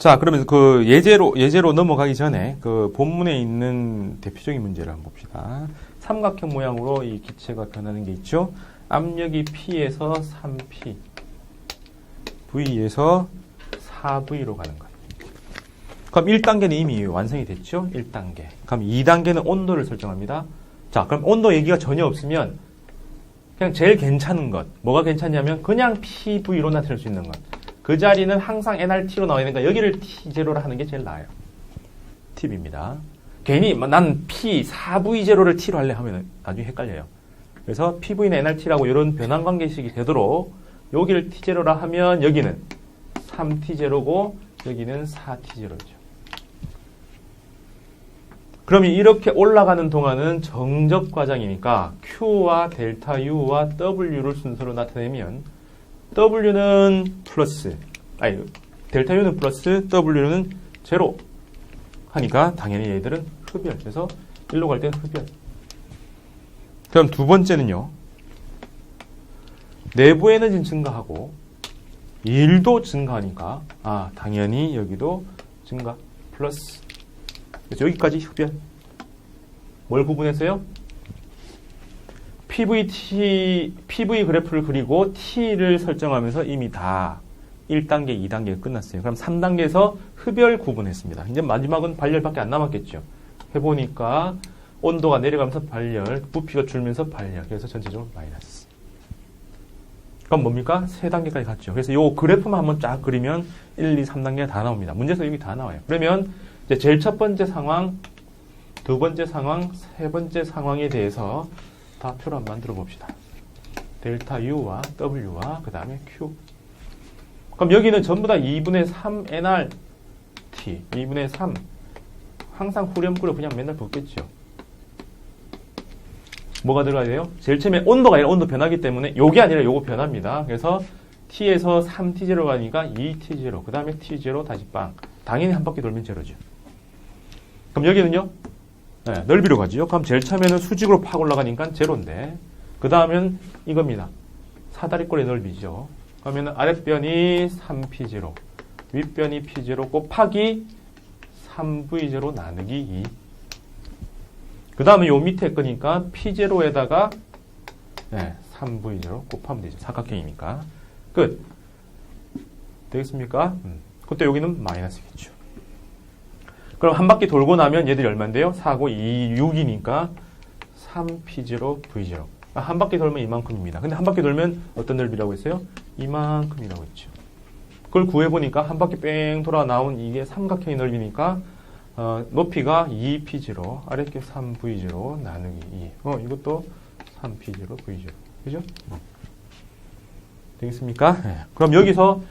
자, 그러면 그 예제로 넘어가기 전에 그 본문에 있는 대표적인 문제를 한번 봅시다. 삼각형 모양으로 이 기체가 변하는 게 있죠. 압력이 P에서 3P, V에서 4V로 가는 것. 그럼 1단계는 이미 완성이 됐죠? 1단계. 그럼 2단계는 온도를 설정합니다. 자, 그럼 온도 얘기가 전혀 없으면 그냥 제일 괜찮은 것. 뭐가 괜찮냐면 그냥 PV로 나타낼 수 있는 것. 그 자리는 항상 NRT로 나와야 되니까 여기를 T0로 하는 게 제일 나아요. 팁입니다. 괜히 난 P, 4V0를 T로 할래 하면 나중에 헷갈려요. 그래서 PV는 NRT라고 이런 변환 관계식이 되도록 여기를 T0라 하면 여기는 3T0고 여기는 4T0죠. 그러면 이렇게 올라가는 동안은 정적 과정이니까 Q와 델타 U와 W를 순서로 나타내면 W는 플러스, 델타 U는 플러스, W는 제로 하니까 당연히 얘들은 흡열. 그래서 1로 갈 때는 흡열. 그럼 두 번째는요. 내부 에너지는 증가하고 1도 증가하니까 당연히 여기도 증가 플러스. 그래서 여기까지 흡열. 뭘 구분해서요? PV 그래프를 그리고 T를 설정하면서 이미 다 1단계, 2단계가 끝났어요. 그럼 3단계에서 흡열 구분했습니다. 이제 마지막은 발열밖에 안 남았겠죠. 해보니까 온도가 내려가면서 발열, 부피가 줄면서 발열. 그래서 전체적으로 마이너스. 그럼 뭡니까? 3단계까지 갔죠. 그래서 이 그래프만 한번 쫙 그리면 1, 2, 3단계가 다 나옵니다. 문제에서 여기 다 나와요. 그러면 이제 제일 첫 번째 상황, 두 번째 상황, 세 번째 상황에 대해서 다 표로 한번 만들어 봅시다. 델타 U와 W와 그 다음에 Q. 그럼 여기는 전부 다 2분의 3 NRT, 2분의 3. 항상 후렴구를 그냥 맨날 붙겠죠. 뭐가 들어가야 돼요? 제일 처음에 온도가 아니라 온도 변하기 때문에 요게 아니라 요거 변합니다. 그래서 T에서 3T0 가니까 2T0, 그 다음에 T0 다시 빵. 당연히 한 바퀴 돌면 제로죠. 그럼 여기는요? 네, 넓이로 가죠. 그럼 제일 처음에는 수직으로 팍 올라가니까 제로인데 그 다음은 이겁니다. 사다리꼴의 넓이죠. 그러면 아랫변이 3P0, 윗변이 P0, 곱하기 3V0 나누기 2. 그 다음에 요 밑에 거니까 P0에다가 3V0 곱하면 되죠. 삼각형이니까. 끝. 되겠습니까? 그때 여기는 마이너스겠죠. 그럼 한 바퀴 돌고 나면 얘들이 얼마인데요? 4고 2, 6이니까 3P0, V0. 한 바퀴 돌면 이만큼입니다. 근데 한 바퀴 돌면 어떤 넓이라고 했어요? 이만큼이라고 했죠. 그걸 구해보니까 한 바퀴 뺑 돌아 나온 이게 삼각형의 넓이니까 높이가 2P0, 아랫게 3V0 나누기 2. 이것도 3P0, V0. 그죠? 되겠습니까? 네. 그럼 여기서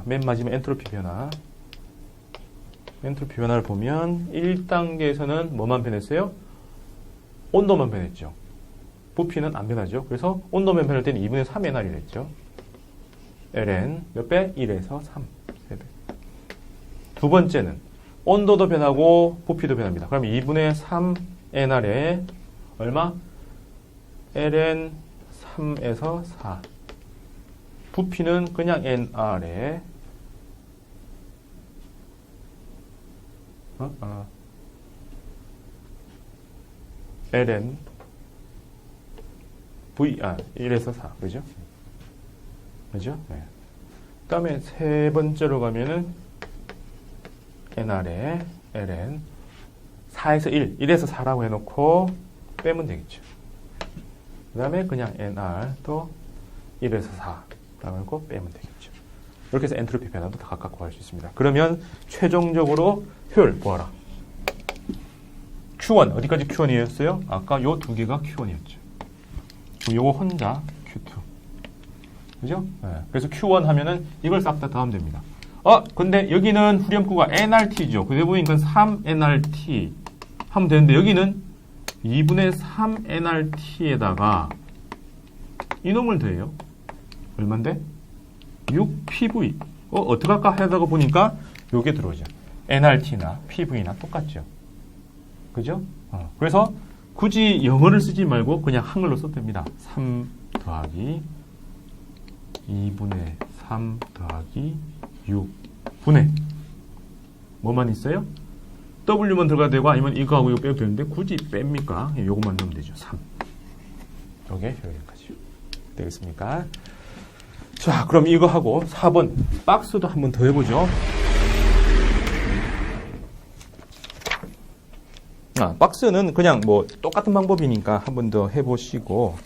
맨 마지막 엔트로피 변화. 엔트로피 변화를 보면 1단계에서는 뭐만 변했어요? 온도만 변했죠. 부피는 안 변하죠. 그래서 온도만 변할 때는 2분의 3 NR이 됐죠. ln 몇 배? 1에서 3. 3배. 두 번째는 온도도 변하고 부피도 변합니다. 그럼 2분의 3 NR에 얼마? ln 3에서 4. 부피는 그냥 NR에 ln V 1에서 4. 그죠? 그죠? 네. 그 다음에 세 번째로 가면은 NR에 ln 4에서 1, 1에서 4라고 해놓고 빼면 되겠죠. 그 다음에 그냥 NR 또 1에서 4라고 해놓고 빼면 되겠죠. 이렇게 해서 엔트로피 변화도 다 각각 구할 수 있습니다. 그러면 최종적으로 효율 보아라. Q1 어디까지 Q1이었어요? 아까 요 두 개가 Q1이었죠. 요거 혼자 Q2. 그죠? 네. 그래서 Q1 하면은 이걸 싹 다 더하면 됩니다. 근데 여기는 후렴구가 NRT죠. 그래 보니까 3NRT 하면 되는데 여기는 2분의 3NRT에다가 이놈을 더해요. 얼만데? 6PV. 어떻게 할까 하다가 보니까 요게 들어오죠. NRT나 PV나 똑같죠. 그죠? 그래서 굳이 영어를 쓰지 말고 그냥 한글로 써도 됩니다. 3 더하기 2분의 3 더하기 6분의 뭐만 있어요? W만 들어가야 되고 아니면 이거하고 이거 빼도 되는데 굳이 뺍니까? 요것만 넣으면 되죠. 3. 요게 여기까지. 되겠습니까? 자, 그럼 이거 하고 4번 박스도 한번 더 해보죠. 박스는 그냥 뭐 똑같은 방법이니까 한 번 더 해보시고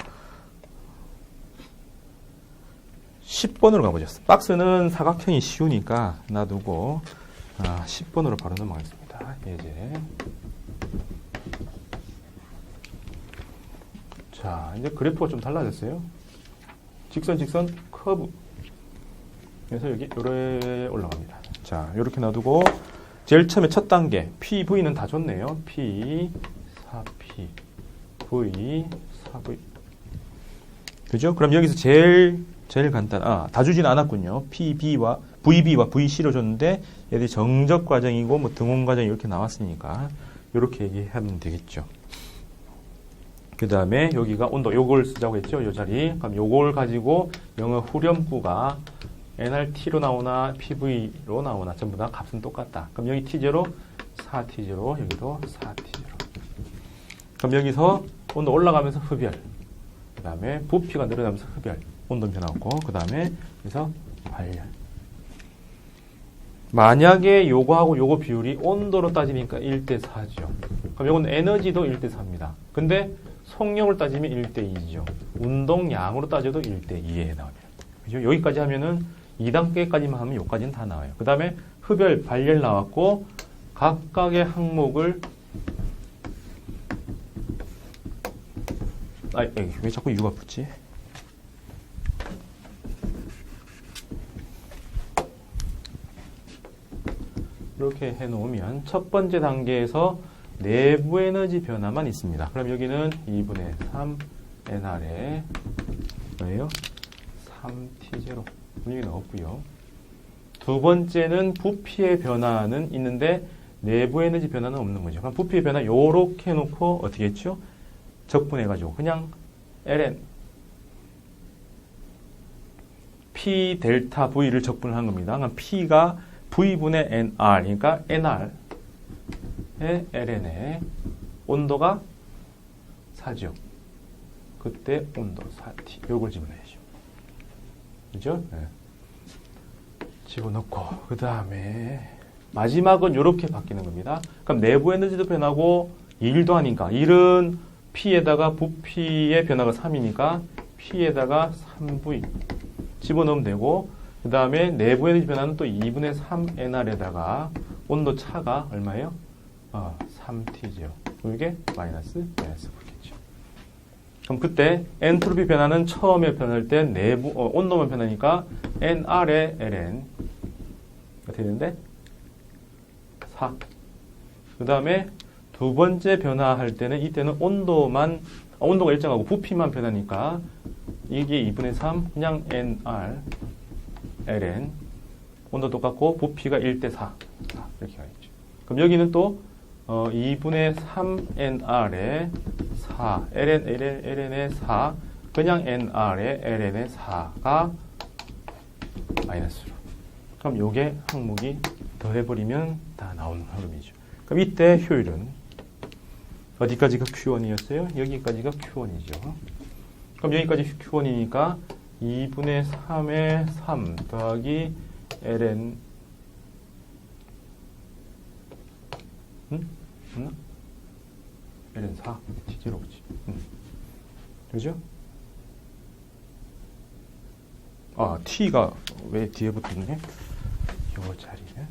10번으로 가보죠. 박스는 사각형이 쉬우니까 놔두고 10번으로 바로 넘어가겠습니다. 예제. 자, 이제 그래프가 좀 달라졌어요. 직선, 커브. 그래서 여기 요래 올라갑니다. 자, 요렇게 놔두고 제일 처음에 첫 단계 PV는 다 줬네요. P, 4P, V, 4V. 그죠? 그럼 여기서 제일 간단, 다 주진 않았군요. PB와 VB와 VC로 줬는데 얘들이 정적 과정이고 뭐 등원 과정이 이렇게 나왔으니까 이렇게 얘기하면 되겠죠. 그 다음에 여기가 온도, 요걸 쓰자고 했죠. 요 자리. 그럼 요걸 가지고 영어 후렴구가 nRT로 나오나 PV로 나오나 전부 다 값은 똑같다. 그럼 여기 T0, 4T0, 여기도 4T0. 그럼 여기서 온도 올라가면서 흡열. 그 다음에 부피가 늘어나면서 흡열. 온도 변화 없고, 그 다음에 여기서 발열. 만약에 요거하고 요거 비율이 온도로 따지니까 1대4죠. 그럼 요건 에너지도 1대4입니다. 근데 속력을 따지면 1대2죠. 운동량으로 따져도 1대2에 해당합니다. 그죠? 여기까지 하면은 2단계까지만 하면 여기까지는 다 나와요. 그 다음에 흡열, 발열 나왔고, 각각의 항목을 왜 자꾸 U가 붙지? 이렇게 해놓으면 첫 번째 단계에서 내부 에너지 변화만 있습니다. 그럼 여기는 2분의 3 NR에 뭐예요? 3T0 분명히 넣었고요. 두 번째는 부피의 변화는 있는데 내부 에너지 변화는 없는 거죠. 그럼 부피의 변화 요렇게 해놓고 어떻게 했죠? 적분해가지고 그냥 ln P 델타 V를 적분을 한 겁니다. 그럼 P가 V분의 NR, 그러니까 NR의 ln의 온도가 4죠. 그때 온도 4T. 요걸 집어넣어야죠. 그죠? 네. 집어넣고, 그 다음에 마지막은 이렇게 바뀌는 겁니다. 그럼 내부 에너지도 변하고, 1도 하니까, 1은 P에다가 부피의 변화가 3이니까, P에다가 3V 집어넣으면 되고, 그 다음에 내부 에너지 변화는 또 2분의 3NR에다가 온도 차가 얼마예요? 3T죠. 이게 마이너스 그렇겠죠. 그럼 그때 엔트로피 변화는 처음에 변할 때 내부 온도만 변하니까 NR의 ln 어떻게 되는데? 4. 그 다음에 두 번째 변화할 때는 이때는 온도가 일정하고 부피만 변하니까 이게 2분의 3 그냥 NR ln 온도 똑같고 부피가 1대4 이렇게 가겠죠. 그럼 여기는 또 2분의 3nr의 4 ln의 4 그냥 nr의 ln의 4가 마이너스로. 그럼 요게 항목이 더해버리면 다 나오는 흐름이죠. 그럼 이때 효율은 어디까지가 Q1이었어요? 여기까지가 Q1이죠. 그럼 여기까지 Q1이니까 2분의 3의 3 더하기 ln ln 4 T0지. 그죠? T가 왜 뒤에 붙었네? 요 자리에.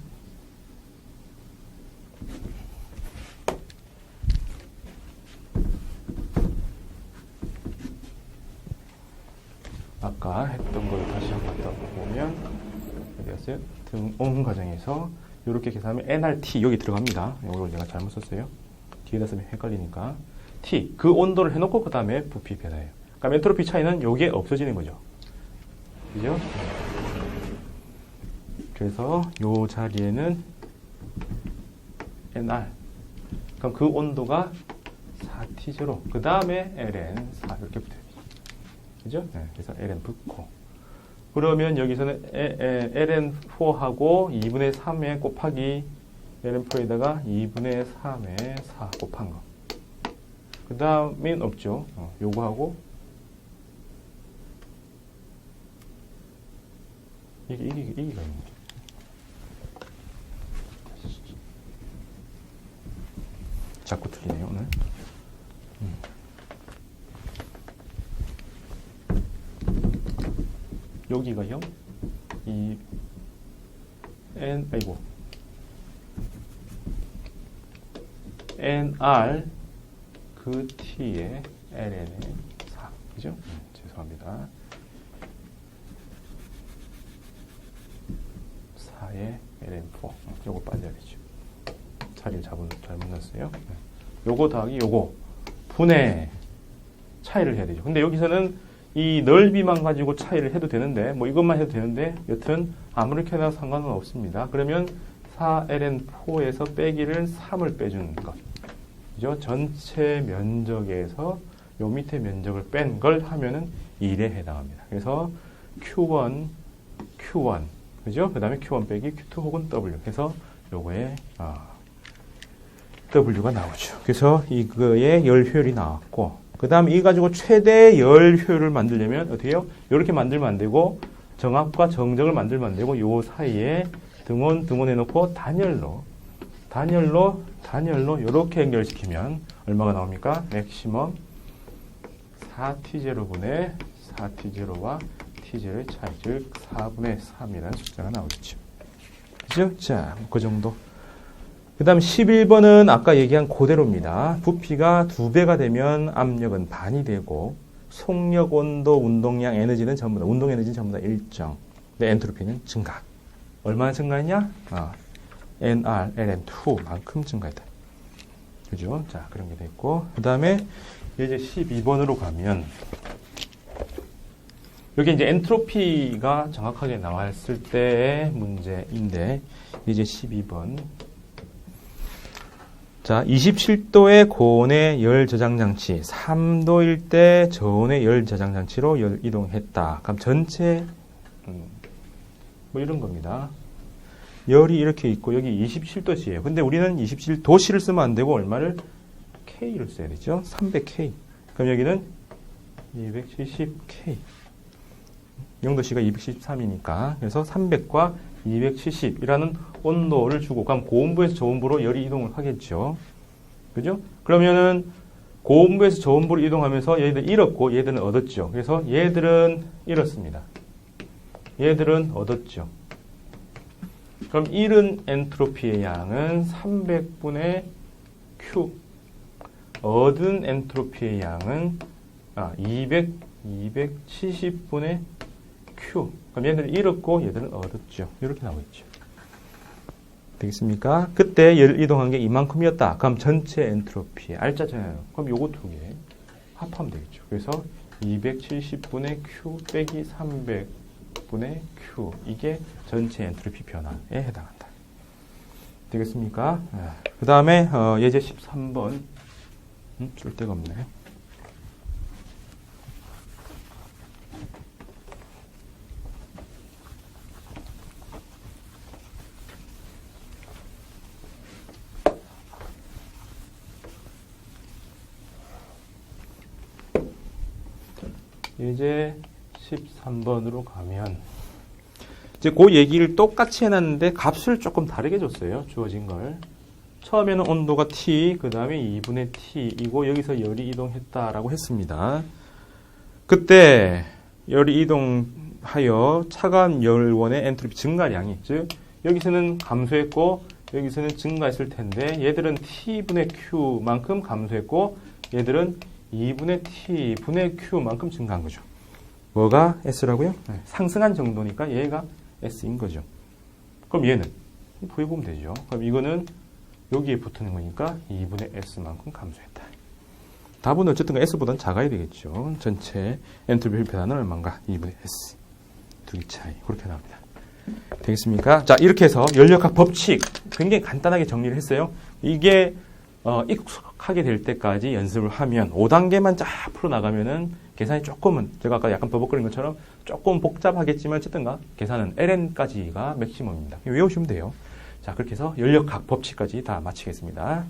아까 했던 걸 다시 한번 보면 어디였어요? 등온 과정에서 이렇게 계산하면 nRT 여기 들어갑니다. 이걸 내가 잘못 썼어요. 뒤에다 쓰면 헷갈리니까 T 그 온도를 해놓고 그 다음에 부피 변화예요. 그러니까 엔트로피 차이는 요게 없어지는 거죠. 그죠? 그래서 요 자리에는 nR 그럼 그 온도가 4T0 그 다음에 ln 4 이렇게 붙어요. 그죠? 네, 그래서 ln 붙고 그러면 여기서는 ln4하고 2분의 3에 곱하기 LN4에다가 2분의 3의 4 곱한 거. 그 다음엔 없죠. 요거하고 이기가 있는 거죠. 자꾸 틀리네요, 오늘. 여기가 0, NR 그 T의 LN의 4. 그죠? 죄송합니다. 4의 LN4. 요거 빠져야 되죠. 자리를 잘못 넣었어요. 요거 더하기 요거. 분의 차이를 해야 되죠. 근데 여기서는 이 넓이만 가지고 차이를 해도 되는데, 뭐 이것만 해도 되는데, 여튼 아무렇게 해도 상관은 없습니다. 그러면 4ln4에서 빼기를 3을 빼주는 것. 그죠? 전체 면적에서 요 밑에 면적을 뺀 걸 하면은 1에 해당합니다. 그래서 Q1, 그죠? 그 다음에 Q1 빼기 Q2 혹은 W. 그래서 요거에, W가 나오죠. 그래서 이거의 열 효율이 나왔고, 그 다음 이 가지고 최대 열 효율을 만들려면 어떻게 해요? 이렇게 만들면 안 되고, 정합과 정적을 만들면 안 되고, 요 사이에 등원 해놓고 단열로 이렇게 연결시키면 얼마가 나옵니까? 맥시멈 4t0분의 4t0와 t0의 차이, 즉 4분의 3이라는 숫자가 나오겠죠. 그죠? 자, 그 정도. 그 다음 11번은 아까 얘기한 그대로입니다. 부피가 2배가 되면 압력은 반이 되고, 속력, 온도, 운동량, 에너지는 전부 다, 운동 에너지는 전부 다 일정. 근데 엔트로피는 증가. 얼마나 증가했냐? NR, LN2만큼 증가했다. 그죠? 자, 그런 게 됐고. 그 다음에 이제 12번으로 가면, 여기 이제 엔트로피가 정확하게 나왔을 때의 문제인데, 이제 12번. 자, 27도의 고온의 열 저장 장치, 3도일 때 저온의 열 저장 장치로 열 이동했다. 그럼 전체, 뭐 이런 겁니다. 열이 이렇게 있고, 여기 27도씨예요. 근데 우리는 27도씨를 쓰면 안 되고, 얼마를? K를 써야 되죠. 300K. 그럼 여기는 270K. 영도씨가 273이니까. 그래서 300과 270이라는 온도를 주고, 그럼 고온부에서 저온부로 열이 이동을 하겠죠. 그죠? 그러면은 고온부에서 저온부로 이동하면서 얘들 잃었고, 얘들은 얻었죠. 그래서 얘들은 잃었습니다. 얘들은 얻었죠. 그럼 잃은 엔트로피의 양은 300분의 Q. 얻은 엔트로피의 양은 270분의 Q. 그럼 얘들은 잃었고 얘들은 얻었죠. 이렇게 나오겠죠. 되겠습니까? 그때 열 이동한 게 이만큼이었다. 그럼 전체 엔트로피 알짜잖아요. 그럼 요거 두 개 합하면 되겠죠. 그래서 270분의 Q 빼기 300분의 Q. 이게 전체 엔트로피 변화에 해당한다. 되겠습니까? 그 다음에 예제 13번. 줄 데가 없네. 이제 13번으로 가면 이제 그 얘기를 똑같이 해놨는데 값을 조금 다르게 줬어요. 주어진 걸. 처음에는 온도가 T, 그 다음에 2분의 T이고 여기서 열이 이동했다라고 했습니다. 그때 열이 이동하여 차가운 열원의 엔트로피 증가량이, 즉 여기서는 감소했고 여기서는 증가했을 텐데 얘들은 T분의 Q만큼 감소했고 얘들은 2분의 T분의 Q만큼 증가한 거죠. 뭐가 S라고요? 네, 상승한 정도니까 얘가 S인 거죠. 그럼 얘는 구해보면 되죠. 그럼 이거는 여기에 붙는 거니까 2분의 S만큼 감소했다. 답은 어쨌든 S보다는 작아야 되겠죠. 전체 엔트로피 변화는 얼마인가? 2분의 S. 두 개 차이. 그렇게 나옵니다. 되겠습니까? 자, 이렇게 해서 열역학 법칙 굉장히 간단하게 정리를 했어요. 이게 익숙하게 될 때까지 연습을 하면 5단계만 쫙 풀어나가면은 계산이 조금은 제가 아까 약간 버벅거린 것처럼 조금 복잡하겠지만 어쨌든가 계산은 LN까지가 맥시멈입니다. 외우시면 돼요. 자, 그렇게 해서 연력학 법칙까지 다 마치겠습니다.